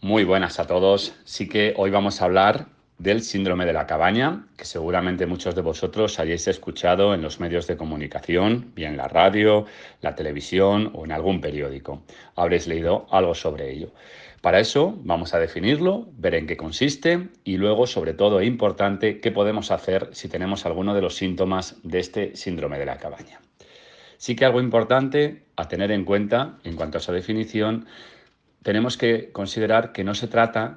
Muy buenas a todos. Sí que hoy vamos a hablar del síndrome de la cabaña, que seguramente muchos de vosotros hayáis escuchado en los medios de comunicación, bien la radio, la televisión o en algún periódico. Habréis leído algo sobre ello. Para eso vamos a definirlo, ver en qué consiste y luego, sobre todo e importante, qué podemos hacer si tenemos alguno de los síntomas de este síndrome de la cabaña. Sí que algo importante a tener en cuenta en cuanto a esa definición, tenemos que considerar que no se trata,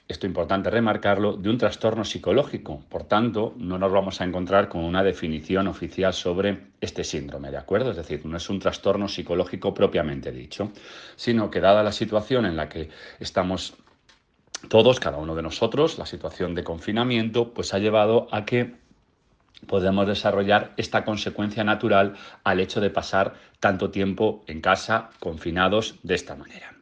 esto es importante remarcarlo, de un trastorno psicológico. Por tanto, no nos vamos a encontrar con una definición oficial sobre este síndrome, ¿de acuerdo? Es decir, no es un trastorno psicológico propiamente dicho, sino que dada la situación en la que estamos todos, cada uno de nosotros, la situación de confinamiento, pues ha llevado a que podemos desarrollar esta consecuencia natural al hecho de pasar tanto tiempo en casa, confinados de esta manera.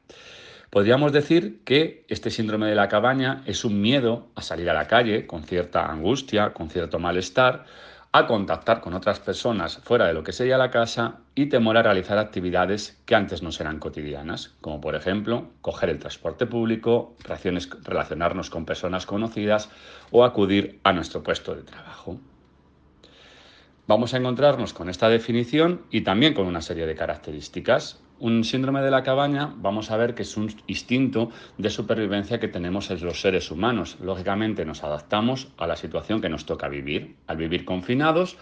Podríamos decir que este síndrome de la cabaña es un miedo a salir a la calle con cierta angustia, con cierto malestar, a contactar con otras personas fuera de lo que sería la casa y temor a realizar actividades que antes no eran cotidianas, como por ejemplo coger el transporte público, relacionarnos con personas conocidas o acudir a nuestro puesto de trabajo. Vamos a encontrarnos con esta definición y también con una serie de características. Un síndrome de la cabaña, vamos a ver que es un instinto de supervivencia que tenemos en los seres humanos. Lógicamente nos adaptamos a la situación que nos toca vivir. Al vivir confinados,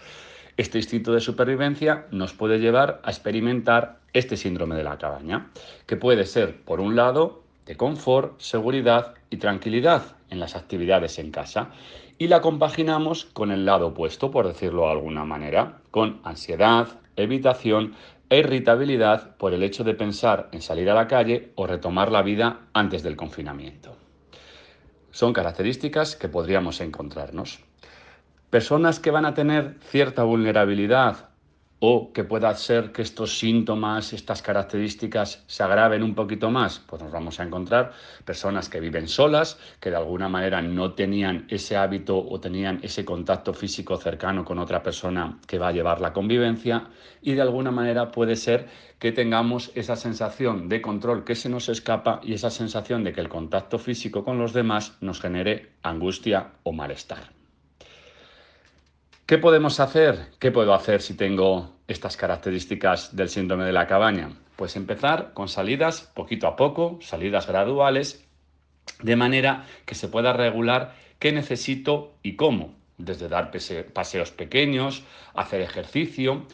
este instinto de supervivencia nos puede llevar a experimentar este síndrome de la cabaña, que puede ser, por un lado, de confort, seguridad y tranquilidad en las actividades en casa, y la compaginamos con el lado opuesto, por decirlo de alguna manera, con ansiedad, evitación e irritabilidad por el hecho de pensar en salir a la calle o retomar la vida antes del confinamiento. Son características que podríamos encontrarnos. Personas que van a tener cierta vulnerabilidad o que pueda ser que estos síntomas, estas características se agraven un poquito más, pues nos vamos a encontrar personas que viven solas, que de alguna manera no tenían ese hábito o tenían ese contacto físico cercano con otra persona que va a llevar la convivencia, y de alguna manera puede ser que tengamos esa sensación de control que se nos escapa y esa sensación de que el contacto físico con los demás nos genere angustia o malestar. ¿Qué podemos hacer? ¿Qué puedo hacer si tengo estas características del síndrome de la cabaña? Pues empezar con salidas poquito a poco, salidas graduales, de manera que se pueda regular qué necesito y cómo, desde dar paseos pequeños, hacer ejercicio.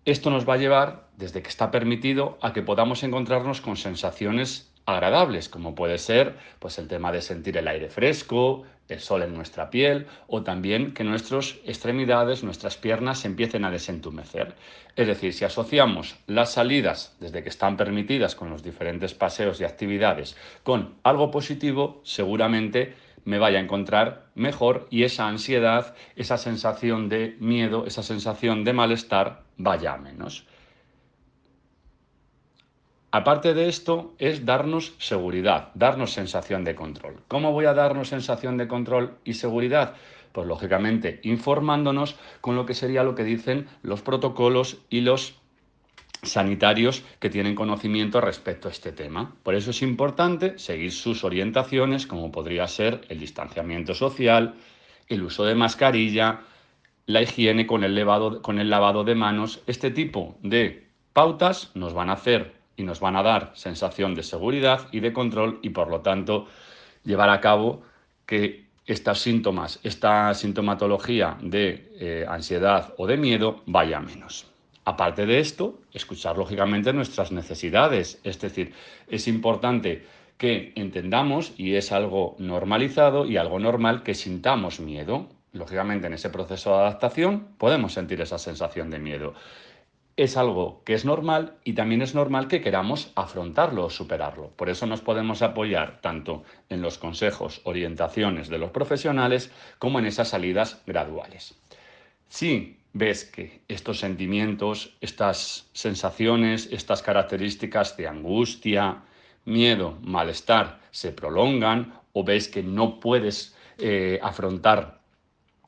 Esto nos va a llevar, desde que está permitido, a que podamos encontrarnos con sensaciones agradables, como puede ser pues, el tema de sentir el aire fresco, el sol en nuestra piel, o también que nuestras extremidades, nuestras piernas se empiecen a desentumecer. Es decir, si asociamos las salidas, desde que están permitidas con los diferentes paseos y actividades, con algo positivo, seguramente me vaya a encontrar mejor y esa ansiedad, esa sensación de miedo, esa sensación de malestar vaya a menos. Aparte de esto, es darnos seguridad, darnos sensación de control. ¿Cómo voy a darnos sensación de control y seguridad? Pues lógicamente informándonos con lo que sería lo que dicen los protocolos y los sanitarios que tienen conocimiento respecto a este tema. Por eso es importante seguir sus orientaciones, como podría ser el distanciamiento social, el uso de mascarilla, la higiene con el lavado de manos. Este tipo de pautas nos van a hacer y nos van a dar sensación de seguridad y de control y, por lo tanto, llevar a cabo que estos síntomas, esta sintomatología de ansiedad o de miedo vaya a menos. Aparte de esto, escuchar lógicamente nuestras necesidades. Es decir, es importante que entendamos, y es algo normalizado y algo normal, que sintamos miedo. Lógicamente, en ese proceso de adaptación podemos sentir esa sensación de miedo. Es algo que es normal y también es normal que queramos afrontarlo o superarlo. Por eso nos podemos apoyar tanto en los consejos, orientaciones de los profesionales como en esas salidas graduales. Si ves que estos sentimientos, estas sensaciones, estas características de angustia, miedo, malestar se prolongan o ves que no puedes afrontar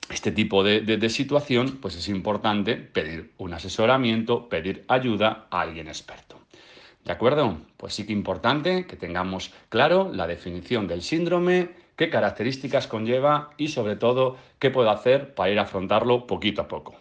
este tipo de situación, pues es importante pedir un asesoramiento, pedir ayuda a alguien experto. ¿De acuerdo? Pues sí que es importante que tengamos claro la definición del síndrome, qué características conlleva y sobre todo qué puedo hacer para ir a afrontarlo poquito a poco.